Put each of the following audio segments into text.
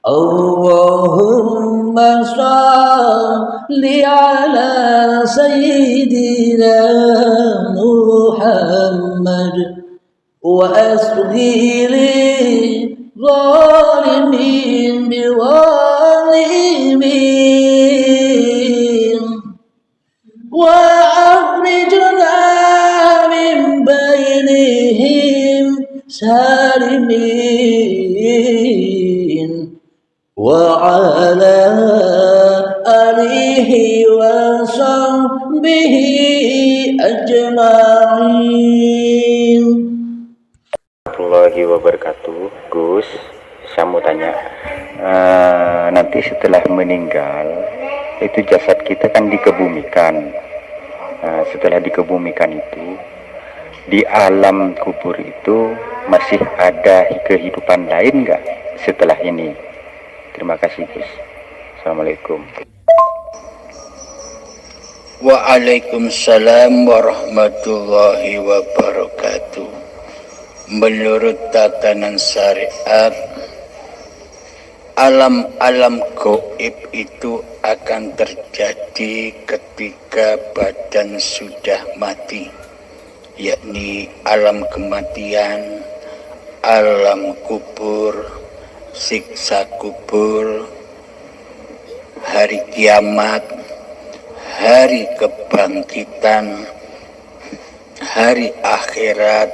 Allahumma shalli ala sayyidina Muhammad wa asghili zalimin biwalimin wa akhrijna min bainihim salimin wa ala alihi wa sahbihi ajma'in. Warahmatullahi wabarakatuh. Gus, saya mau tanya, nanti setelah meninggal itu jasad kita kan dikebumikan. Setelah dikebumikan itu di alam kubur itu masih ada kehidupan lain nggak setelah ini? Terima kasih Gus. Assalamualaikum. Waalaikumsalam warahmatullahi wabarakatuh. Menurut tatanan syariat, alam-alam gaib itu akan terjadi ketika badan sudah mati, yakni alam kematian, alam kubur, siksa kubur, hari kiamat, hari kebangkitan, hari akhirat,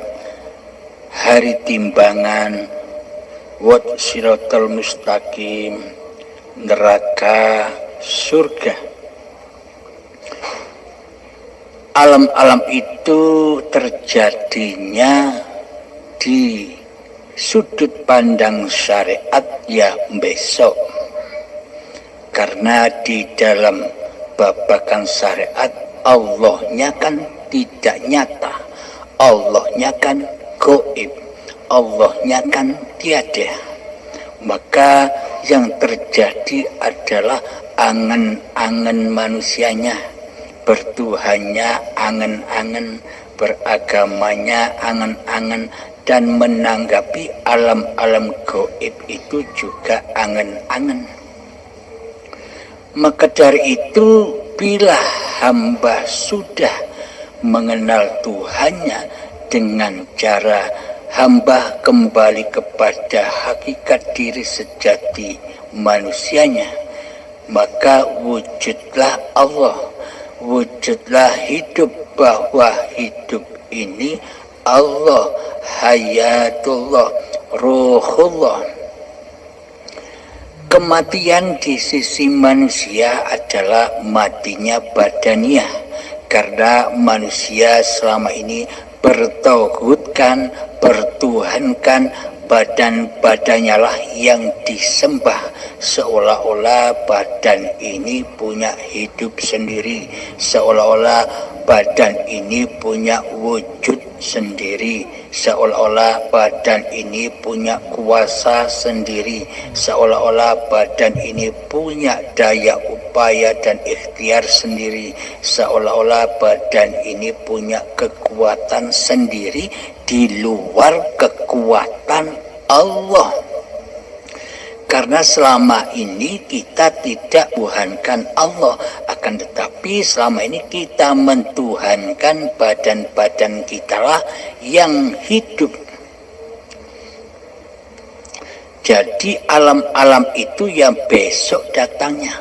hari timbangan, wad siratal mustaqim, neraka, surga. Alam-alam itu terjadinya di sudut pandang syariat ya besok, karena di dalam babakan syariat Allahnya kan tidak nyata, Allahnya kan gaib, Allahnya kan tiada. Maka yang terjadi adalah angan-angan manusianya, bertuhannya angan-angan, beragamanya angan-angan, dan menanggapi alam-alam gaib itu juga angan-angan. Maka dari itu, bila hamba sudah mengenal Tuhannya dengan cara hamba kembali kepada hakikat diri sejati manusianya, maka wujudlah Allah, wujudlah hidup, bahwa hidup ini Allah, hayatullah, ruhullah. Kematian di sisi manusia adalah matinya badaniah, karena manusia selama ini bertauhidkan, bertuhankan badan-badannya lah yang disembah, seolah-olah badan ini punya hidup sendiri, seolah-olah badan ini punya wujud sendiri, seolah-olah badan ini punya kuasa sendiri, seolah-olah badan ini punya daya upaya dan ikhtiar sendiri, seolah-olah badan ini punya kekuatan sendiri di luar kekuatan Allah. Karena selama ini kita tidak tuhankan Allah, akan tetapi selama ini kita mentuhankan badan-badan kita lah yang hidup. Jadi alam-alam itu yang besok datangnya.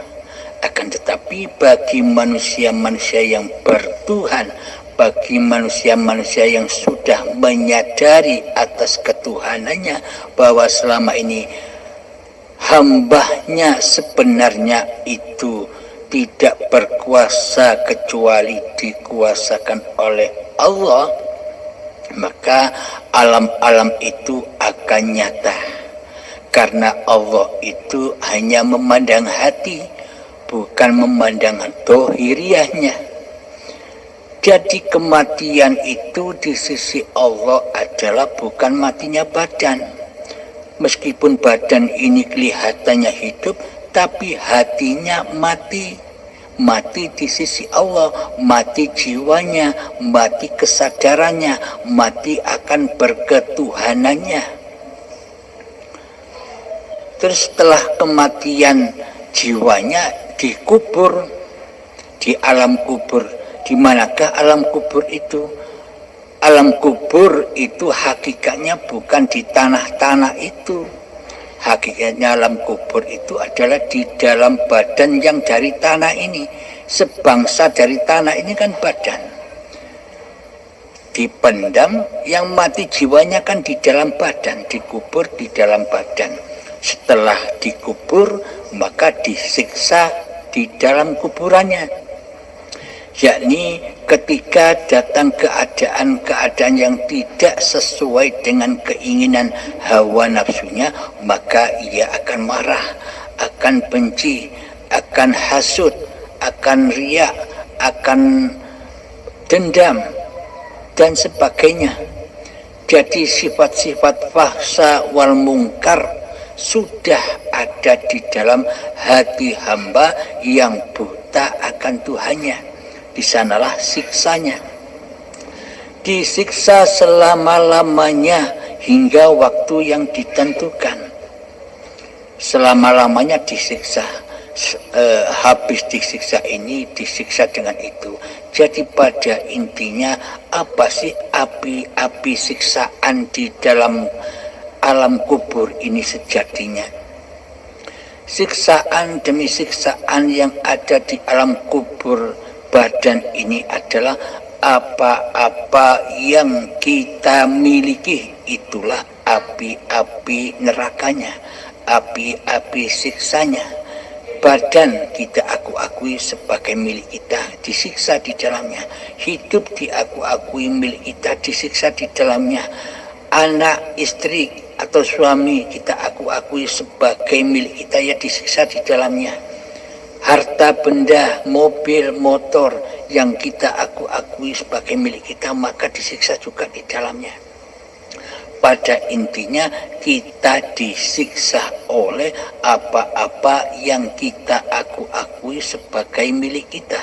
Akan tetapi bagi manusia-manusia yang bertuhan, bagi manusia-manusia yang sudah menyadari atas ketuhanannya, bahwa selama ini hambanya sebenarnya itu tidak berkuasa kecuali dikuasakan oleh Allah, maka alam-alam itu akan nyata. Karena Allah itu hanya memandang hati, bukan memandang dohiriahnya. Jadi kematian itu di sisi Allah adalah bukan matinya badan. Meskipun badan ini kelihatannya hidup, tapi hatinya mati. Mati di sisi Allah, mati jiwanya, mati kesadarannya, mati akan berketuhanannya. Terus setelah kematian jiwanya dikubur di alam kubur. Di manakah alam kubur itu? Alam kubur itu hakikatnya bukan di tanah-tanah itu. Hakikatnya alam kubur itu adalah di dalam badan yang dari tanah ini. Sebangsa dari tanah ini kan badan. Dipendam, yang mati jiwanya kan di dalam badan, dikubur di dalam badan. Setelah dikubur, maka disiksa di dalam kuburannya. Yakni ketika datang keadaan yang tidak sesuai dengan keinginan hawa nafsunya, maka ia akan marah, akan benci, akan hasud, akan riak, akan dendam, dan sebagainya. Jadi sifat-sifat fahsya wal mungkar sudah ada di dalam hati hamba yang buta akan Tuhannya. Di sanalah siksanya. Disiksa selama-lamanya hingga waktu yang ditentukan. Selama-lamanya disiksa. Habis disiksa ini, disiksa dengan itu. Jadi pada intinya apa sih api-api siksaan di dalam alam kubur ini sejatinya? Siksaan demi siksaan yang ada di alam kubur badan ini adalah apa-apa yang kita miliki, itulah api-api nerakanya, api-api siksanya. Badan kita akui sebagai milik kita, disiksa di dalamnya. Hidup diakui milik kita, disiksa di dalamnya. Anak, istri atau suami kita akui sebagai milik kita, ya disiksa di dalamnya. Harta benda, mobil, motor yang kita akui sebagai milik kita, maka disiksa juga di dalamnya. Pada intinya kita disiksa oleh apa-apa yang kita akui sebagai milik kita.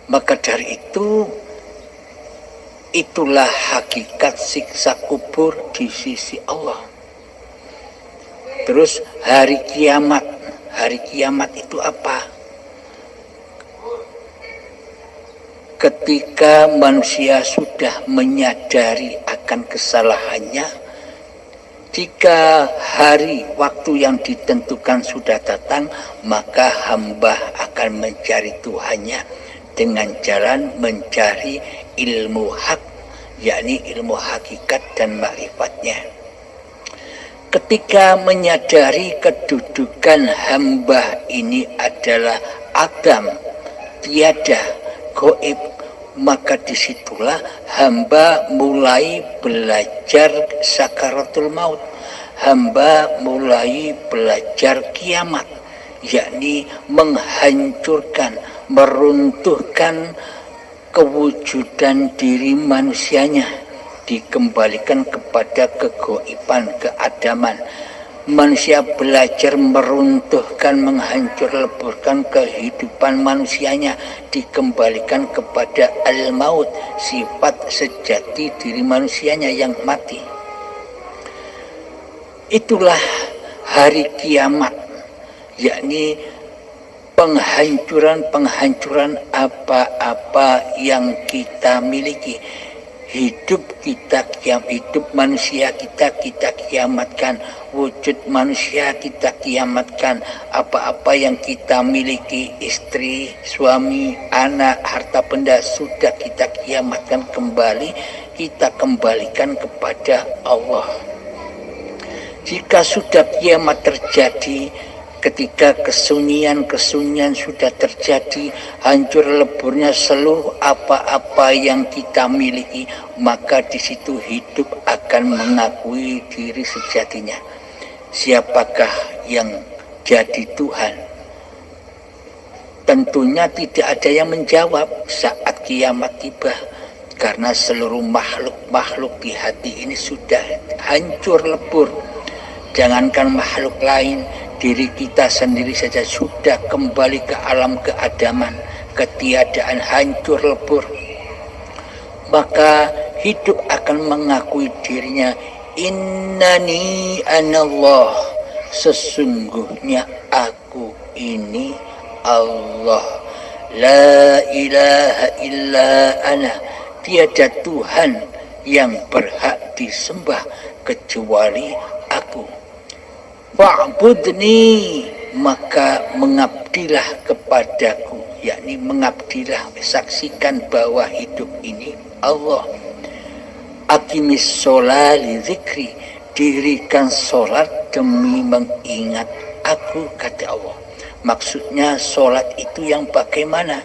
Maka dari itu, itulah hakikat siksa kubur di sisi Allah. Terus hari kiamat. Hari kiamat itu apa? Ketika manusia sudah menyadari akan kesalahannya, jika hari waktu yang ditentukan sudah datang, maka hamba akan mencari Tuhannya dengan jalan mencari ilmu hak, yakni ilmu hakikat dan makrifatnya. Ketika menyadari kedudukan hamba ini adalah adam, tiada, goib, maka disitulah hamba mulai belajar sakaratul maut. Hamba mulai belajar kiamat, yakni menghancurkan, meruntuhkan kewujudan diri manusianya, dikembalikan kepada kegoiban, keadaman. Manusia belajar meruntuhkan, menghancur leburkan kehidupan manusianya, dikembalikan kepada al-maut, sifat sejati diri manusianya yang mati. Itulah hari kiamat, yakni penghancuran apa-apa yang kita miliki. Hidup kita, hidup manusia kita kiamatkan. Wujud manusia kita kiamatkan. Apa-apa yang kita miliki, istri, suami, anak, harta benda, sudah kita kiamatkan kembali. Kita kembalikan kepada Allah. Jika sudah kiamat terjadi, ketika kesunyian sudah terjadi, hancur leburnya seluruh apa-apa yang kita miliki, maka di situ hidup akan mengakui diri sejatinya. Siapakah yang jadi Tuhan? Tentunya tidak ada yang menjawab saat kiamat tiba, karena seluruh makhluk di hati ini sudah hancur lebur. Jangankan makhluk lain, diri kita sendiri saja sudah kembali ke alam keadaman, ketiadaan, hancur lebur. Maka hidup akan mengakui dirinya innani anallah, sesungguhnya aku ini Allah. La ilaha illa ana, tiada Tuhan yang berhak disembah kecuali aku. Fa'budni, maka mengabdilah kepadaku, yakni mengabdilah, saksikan bahwa hidup ini Allah. Aqimis sholali dzikri, dirikan sholat demi mengingat aku, kata Allah. Maksudnya sholat itu yang bagaimana?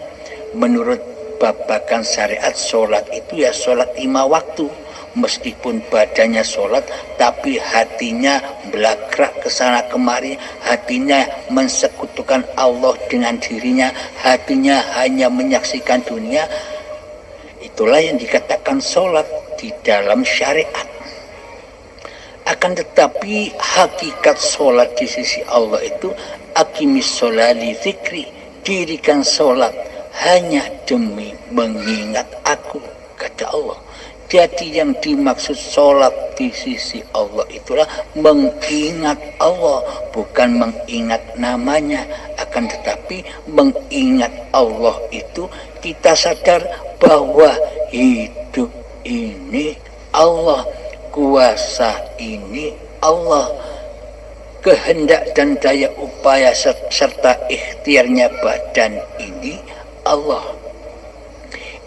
Menurut babakan syariat, sholat itu ya sholat 5 waktu. Meskipun badannya sholat, tapi hatinya belakrak ke sana kemari, hatinya mensekutukan Allah dengan dirinya, hatinya hanya menyaksikan dunia. Itulah yang dikatakan sholat di dalam syariat. Akan tetapi hakikat sholat di sisi Allah itu aqimis sholali dzikri, dirikan sholat hanya demi mengingat aku, kata Allah. Jadi yang dimaksud sholat di sisi Allah itulah mengingat Allah, bukan mengingat namanya. Akan tetapi mengingat Allah itu kita sadar bahwa hidup ini Allah, kuasa ini Allah, kehendak dan daya upaya serta ikhtiarnya badan ini Allah.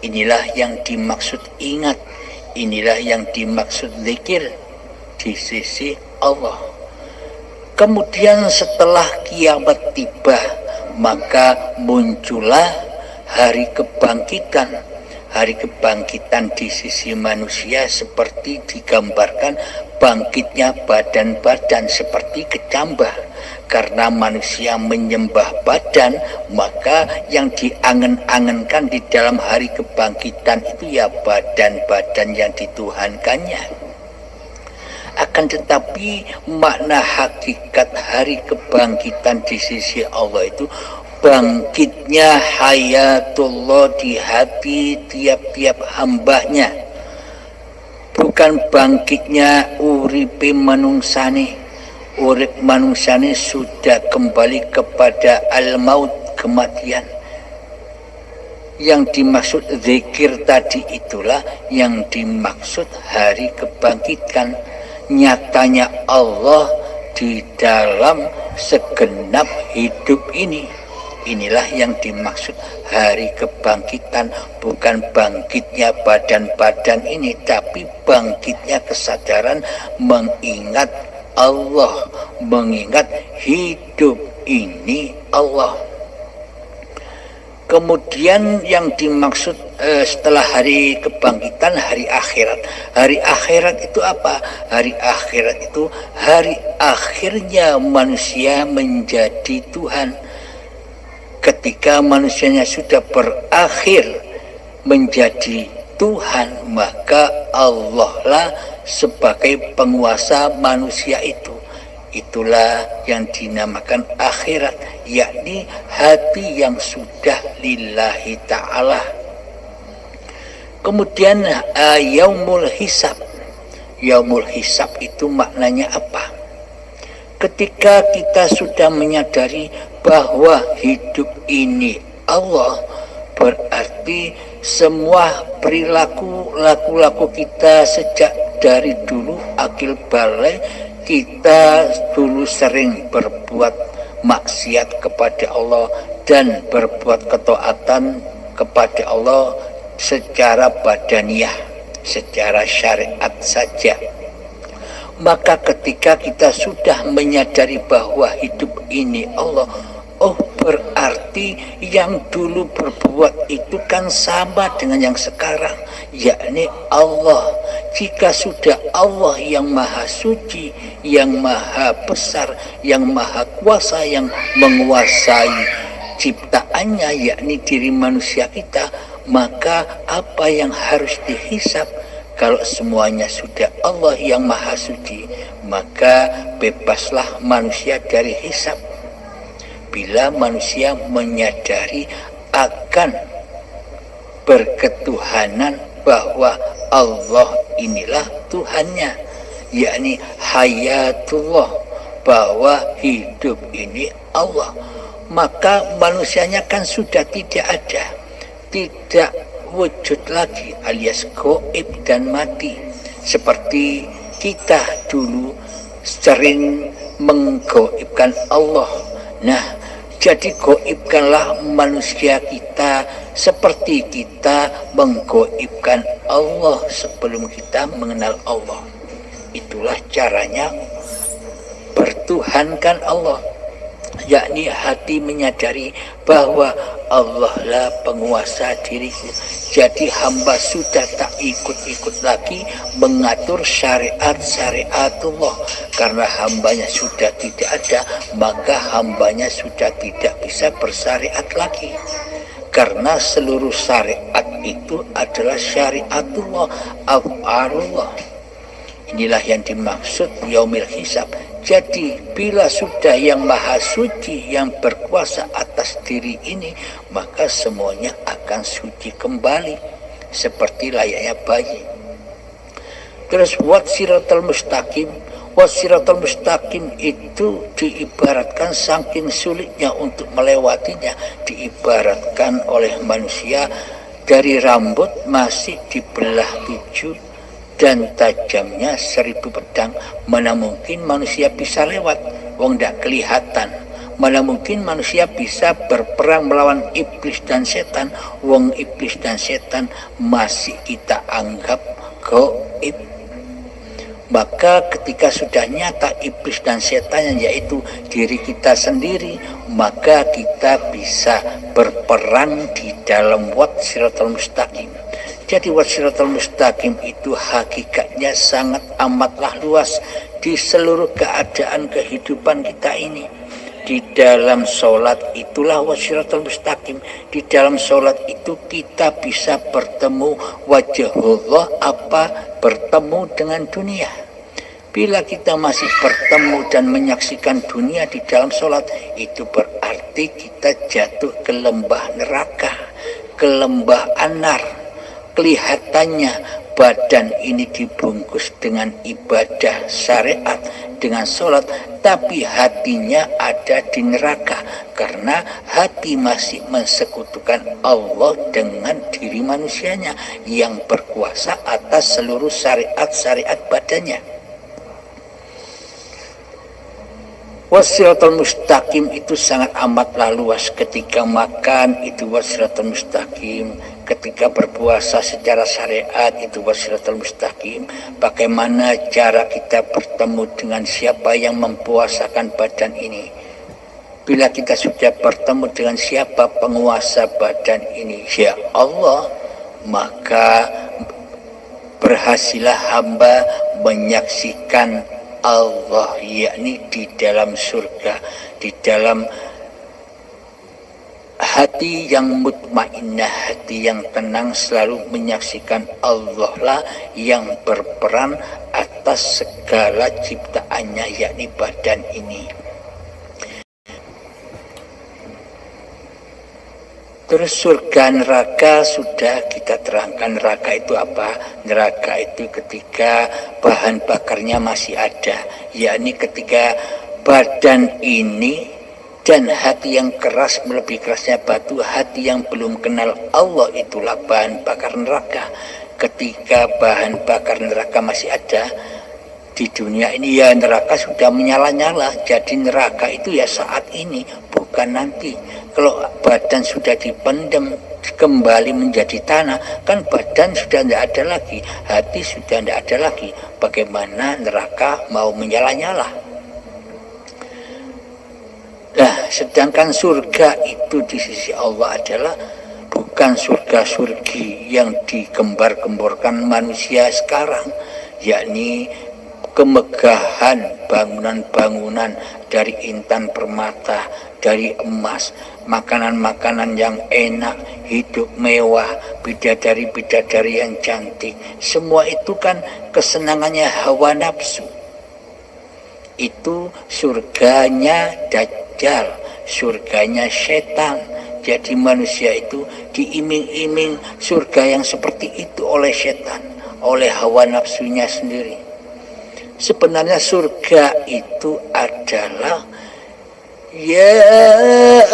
Inilah yang dimaksud ingat, inilah yang dimaksud zikir di sisi Allah. Kemudian setelah kiamat tiba, maka muncullah hari kebangkitan. Hari kebangkitan di sisi manusia seperti digambarkan bangkitnya badan-badan seperti kecambah. Karena manusia menyembah badan, maka yang diangen-angenkan di dalam hari kebangkitan itu ya badan-badan yang dituhankannya. Akan tetapi makna hakikat hari kebangkitan di sisi Allah itu bangkitnya hayatullah di hati tiap-tiap hambanya, bukan bangkitnya uripe manungsane. Urip manungsane sudah kembali kepada al-maut, kematian. Yang dimaksud zikir tadi itulah yang dimaksud hari kebangkitan. Nyatanya Allah di dalam segenap hidup ini. Inilah yang dimaksud hari kebangkitan, bukan bangkitnya badan-badan ini, tapi bangkitnya kesadaran mengingat Allah, mengingat hidup ini Allah. Kemudian yang dimaksud setelah hari kebangkitan, hari akhirat. Hari akhirat itu apa? Hari akhirat itu hari akhirnya manusia menjadi Tuhan. Ketika manusianya sudah berakhir menjadi Tuhan, maka Allah lah sebagai penguasa manusia itu. Itulah yang dinamakan akhirat, yakni hati yang sudah lillahi ta'ala. Kemudian yaumul hisab. Yaumul hisab itu maknanya apa? Ketika kita sudah menyadari bahwa hidup ini Allah, berarti semua perilaku laku-laku kita sejak dari dulu akil balik, kita dulu sering berbuat maksiat kepada Allah dan berbuat ketaatan kepada Allah secara badaniah, secara syariat saja. Maka ketika kita sudah menyadari bahwa hidup ini Allah, oh berarti yang dulu berbuat itu kan sama dengan yang sekarang, yakni Allah. Jika sudah Allah yang maha suci, yang maha besar, yang maha kuasa, yang menguasai ciptaannya, yakni diri manusia kita, maka apa yang harus dihisab? Kalau semuanya sudah Allah yang maha suci, maka bebaslah manusia dari hisab. Bila manusia menyadari akan berketuhanan bahwa Allah inilah Tuhannya, yakni hayatullah, bahwa hidup ini Allah, maka manusianya kan sudah tidak ada, tidak wujud lagi, alias gaib dan mati. Seperti kita dulu sering menggaibkan Allah. Nah, jadi gaibkanlah manusia kita seperti kita menggaibkan Allah sebelum kita mengenal Allah. Itulah caranya bertuhankan Allah, yakni hati menyadari bahwa Allah lah penguasa diriku. Jadi hamba sudah tak ikut-ikut lagi mengatur syariat-syariatullah, karena hambanya sudah tidak ada, maka hambanya sudah tidak bisa bersyariat lagi, karena seluruh syariat itu adalah syariatullah, af'alullah. Inilah yang dimaksud yaumil hisab. Jadi bila sudah yang maha suci yang berkuasa atas diri ini, maka semuanya akan suci kembali seperti layaknya bayi. Terus wassiratal mustaqim, wassiratal mustaqim itu diibaratkan saking sulitnya untuk melewatinya, diibaratkan oleh manusia dari rambut masih dibelah 7 dan tajamnya 1000 pedang. Mana mungkin manusia bisa lewat, wong ndak kelihatan. Mana mungkin manusia bisa berperang melawan iblis dan setan, wong iblis dan setan masih kita anggap gaib. Maka ketika sudah nyata iblis dan setan, yaitu diri kita sendiri, maka kita bisa berperang di dalam wassiratal mustaqim. Jadi wassiratal mustaqim itu hakikatnya sangat amatlah luas di seluruh keadaan kehidupan kita ini. Di dalam sholat itulah wassiratal mustaqim. Di dalam sholat itu kita bisa bertemu wajahullah, apa bertemu dengan dunia. Bila kita masih bertemu dan menyaksikan dunia di dalam sholat, itu berarti kita jatuh ke lembah neraka, ke lembah anar. Kelihatannya badan ini dibungkus dengan ibadah syariat, dengan sholat, tapi hatinya ada di neraka, karena hati masih mensekutukan Allah dengan diri manusianya yang berkuasa atas seluruh syariat-syariat badannya. Wassiratal mustaqim itu sangat amatlah luas. Ketika makan itu wassiratal mustaqim, ketika berpuasa secara syariat itu wassiratal mustaqim. Bagaimana cara kita bertemu dengan siapa yang mempuasakan badan ini? Bila kita sudah bertemu dengan siapa penguasa badan ini, ya Allah, maka berhasillah hamba menyaksikan Allah, yakni di dalam surga, di dalam hati yang mutmainnah, hati yang tenang, selalu menyaksikan Allah lah yang berperan atas segala ciptaannya, yakni badan ini. Terus surga neraka sudah kita terangkan. Neraka itu apa? Neraka itu ketika bahan bakarnya masih ada, yakni ketika badan ini dan hati yang keras melebihi kerasnya batu, hati yang belum kenal Allah, itulah bahan bakar neraka. Ketika bahan bakar neraka masih ada di dunia ini, ya neraka sudah menyala-nyala. Jadi neraka itu ya saat ini, bukan nanti. Kalau badan sudah dipendam kembali menjadi tanah, kan badan sudah tidak ada lagi, hati sudah tidak ada lagi. Bagaimana neraka mau menyala-nyala? Nah, sedangkan surga itu di sisi Allah adalah bukan surga-surgi yang digembar-gemborkan manusia sekarang, yakni kemegahan bangunan-bangunan dari intan permata, dari emas, makanan-makanan yang enak, hidup mewah, bidadari-bidadari yang cantik. Semua itu kan kesenangannya hawa nafsu. Itu surganya Dajjal, surganya setan. Jadi manusia itu diiming-iming surga yang seperti itu oleh setan, oleh hawa nafsunya sendiri. Sebenarnya surga itu adalah ya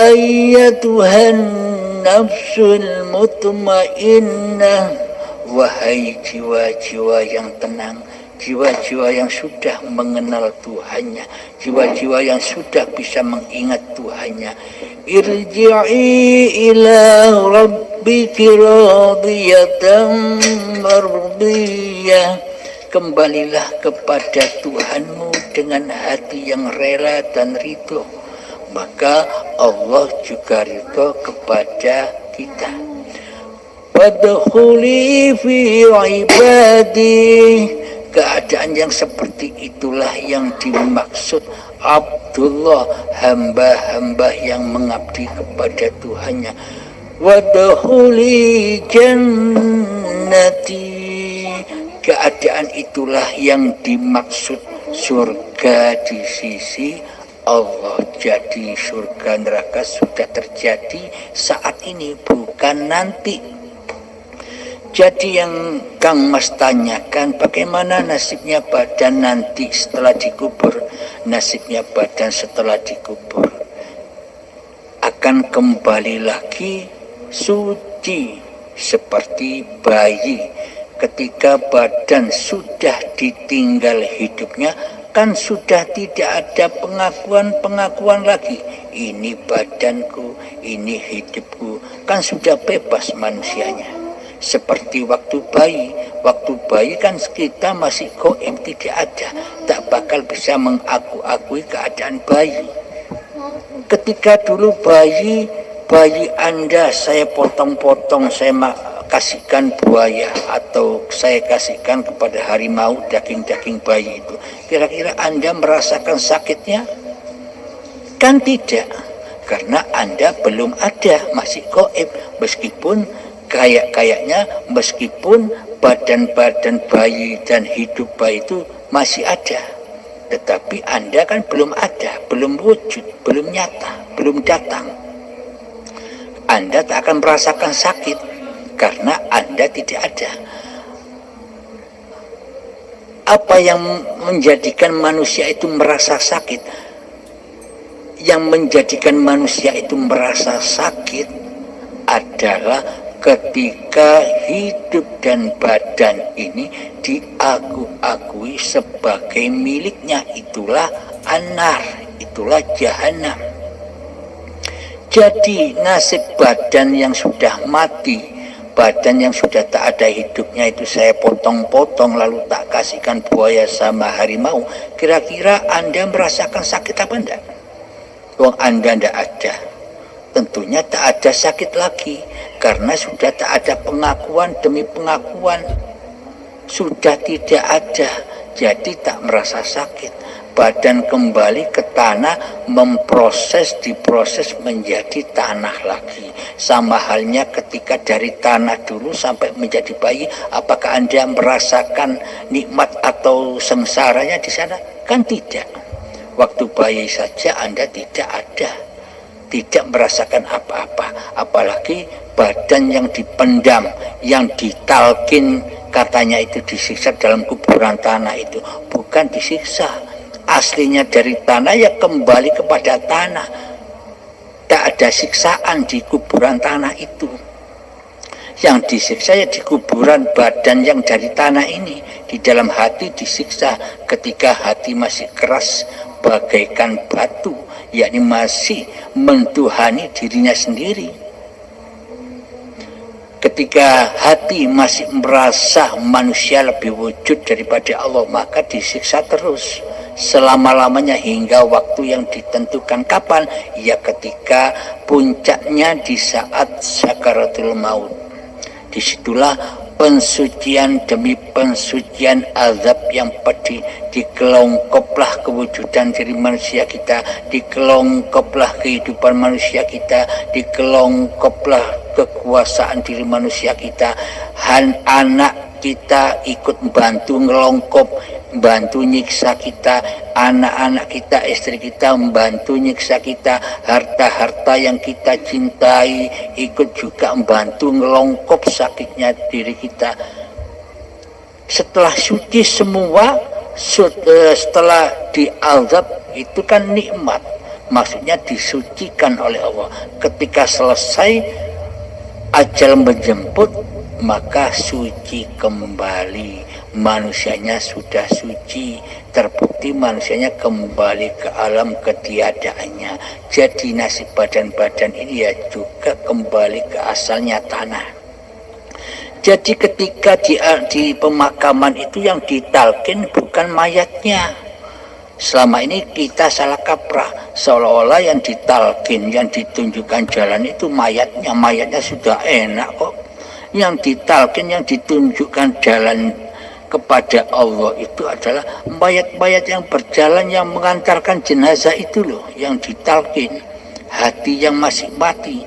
ayyatuhan nafsul mutmainnah, wahai jiwa-jiwa yang tenang, jiwa-jiwa yang sudah mengenal Tuhannya, jiwa-jiwa yang sudah bisa mengingat Tuhannya. Irji'i ila rabbiki radiyatan mardiyah. Kembalilah kepada Tuhanmu dengan hati yang rela dan ridho, maka Allah juga ridho kepada kita. Fadkhuli fi ibadi. Keadaan yang seperti itulah yang dimaksud Abdullah, hamba-hamba yang mengabdi kepada Tuhannya. Wadkhuli jannati. Keadaan itulah yang dimaksud surga di sisi Allah. Jadi surga neraka sudah terjadi saat ini, bukan nanti. Jadi yang Kang Mas tanyakan, bagaimana nasibnya badan nanti setelah dikubur? Nasibnya badan setelah dikubur akan kembali lagi suci seperti bayi. Ketika badan sudah ditinggal hidupnya, kan sudah tidak ada pengakuan lagi. Ini badanku, ini hidupku, kan sudah bebas manusianya. Seperti waktu bayi kan kita masih goib, tidak ada, tak bakal bisa mengakui keadaan bayi. Ketika dulu bayi Anda saya potong-potong, saya kasihkan buaya atau saya kasihkan kepada harimau daging-daging bayi itu, kira-kira Anda merasakan sakitnya? Kan tidak, karena Anda belum ada, masih goib. Meskipun kayaknya meskipun badan-badan bayi dan hidup bayi itu masih ada, tetapi Anda kan belum ada, belum wujud, belum nyata, belum datang. Anda tak akan merasakan sakit karena Anda tidak ada. Apa yang menjadikan manusia itu merasa sakit? Yang menjadikan manusia itu merasa sakit adalah ketika hidup dan badan ini diakui sebagai miliknya. Itulah anar, itulah jahanam. Jadi nasib badan yang sudah mati, badan yang sudah tak ada hidupnya itu saya potong-potong lalu tak kasihkan buaya sama harimau, kira-kira Anda merasakan sakit apa enggak? Wong Anda enggak ada, tentunya tak ada sakit lagi, karena sudah tak ada pengakuan demi pengakuan, sudah tidak ada, jadi tak merasa sakit. Badan kembali ke tanah, diproses menjadi tanah lagi. Sama halnya ketika dari tanah dulu sampai menjadi bayi, apakah Anda merasakan nikmat atau sengsaranya di sana? Kan tidak. Waktu bayi saja Anda tidak ada, tidak merasakan apa-apa, apalagi badan yang dipendam, yang ditalkin, katanya itu disiksa dalam kuburan tanah itu. Bukan disiksa, aslinya dari tanah ya kembali kepada tanah. Tak ada siksaan di kuburan tanah itu. Yang disiksa ya di kuburan badan yang dari tanah ini. Di dalam hati disiksa ketika hati masih keras bagaikan batu, yakni masih mentuhani dirinya sendiri. Ketika hati masih merasa manusia lebih wujud daripada Allah, maka disiksa terus selama-lamanya hingga waktu yang ditentukan. Kapan? Ya ketika puncaknya di saat sakaratul maut. Disitulah pensucian demi pensucian azab yang pedih. Dikelongkoplah kewujudan diri manusia kita, dikelongkoplah kehidupan manusia kita, dikelongkoplah kekuasaan diri manusia kita. Anak kita ikut membantu ngelongkop, membantu nyiksa kita, anak-anak kita, istri kita membantu nyiksa kita, harta-harta yang kita cintai ikut juga membantu ngelongkop sakitnya diri kita. Setelah suci semua, setelah diazab itu kan nikmat, maksudnya disucikan oleh Allah. Ketika selesai ajal menjemput, maka suci kembali, manusianya sudah suci, terbukti manusianya kembali ke alam ketiadaannya. Jadi nasib badan-badan ini ya juga kembali ke asalnya tanah. Jadi ketika di pemakaman itu yang ditalkin bukan mayatnya. Selama ini kita salah kaprah, seolah-olah yang ditalkin, yang ditunjukkan jalan itu mayatnya. Mayatnya sudah enak kok. Yang ditalkin, yang ditunjukkan jalan kepada Allah itu adalah mayat-mayat yang berjalan, yang mengantarkan jenazah itu loh, yang ditalkin. Hati yang masih mati,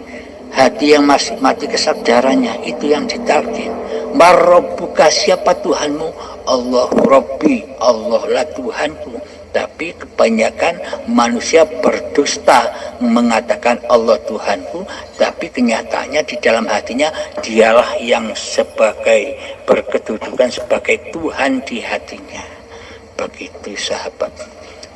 hati yang masih mati kesadarannya, itu yang ditalkin. Marrabbuka, siapa Tuhanmu? Allah Rabbi, Allah lah Tuhanku. Tapi kebanyakan manusia berdusta mengatakan Allah Tuhanku, tapi kenyataannya di dalam hatinya dialah yang sebagai berkedudukan sebagai Tuhan di hatinya. Begitu sahabat.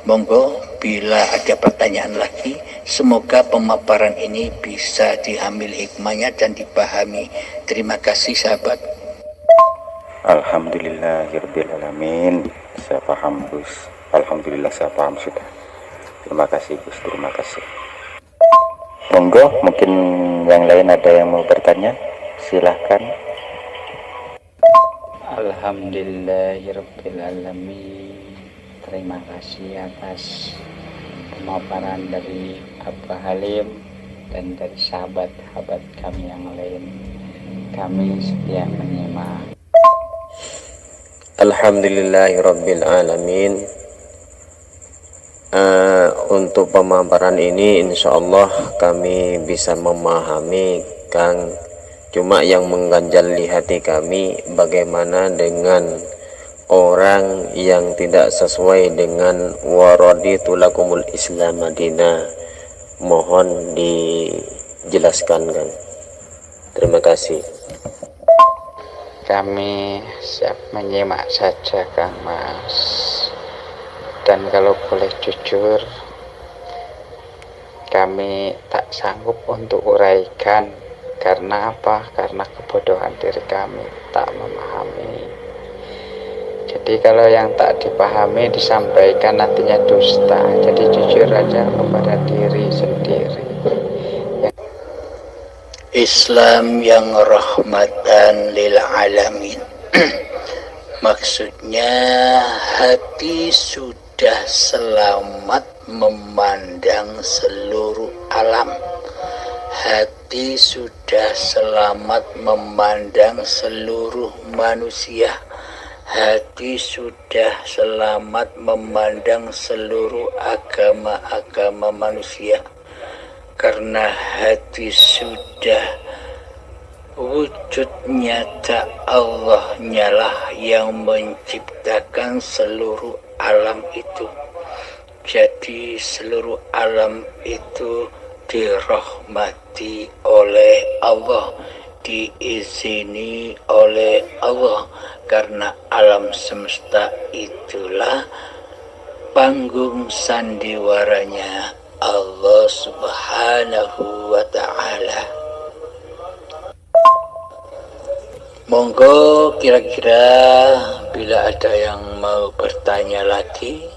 Monggo bila ada pertanyaan lagi, semoga pemaparan ini bisa diambil hikmahnya dan dipahami. Terima kasih sahabat. Alhamdulillahirrabbilalamin. Saya paham Gus. Alhamdulillah saya paham sudah. Terima kasih Gus, terima kasih. Monggo, mungkin yang lain ada yang mau bertanya, silahkan. Alhamdulillahirrabbilalamin. Terima kasih atas pemaparan dari Abah Halim dan dari sahabat-sahabat kami yang lain. Kami setia menyimak. Alhamdulillahirrabbilalamin. Untuk pemaparan ini insya Allah kami bisa memahami, Kang. Cuma yang mengganjal di hati kami, bagaimana dengan orang yang tidak sesuai dengan waraditu lakumul Islam Madinah. Mohon dijelaskan, Kang. Terima kasih. Kami siap menyimak saja Kang Mas. Dan kalau boleh jujur, kami tak sanggup untuk uraikan. Karena apa? Karena kebodohan diri kami tak memahami. Jadi kalau yang tak dipahami disampaikan nantinya dusta. Jadi jujur aja kepada diri sendiri. Islam yang rahmatan lil alamin. Maksudnya hati sudah selamat memandang seluruh alam. Hati sudah selamat memandang seluruh manusia. Hati sudah selamat memandang seluruh agama-agama manusia. Karena hati sudah wujud nyata Allah nyalah yang menciptakan seluruh alam itu. Jadi seluruh alam itu dirahmati oleh Allah, diizini oleh Allah, karena alam semesta itulah panggung sandiwaranya Allah Subhanahu wa ta'ala. Monggo kira-kira bila ada yang mau bertanya lagi,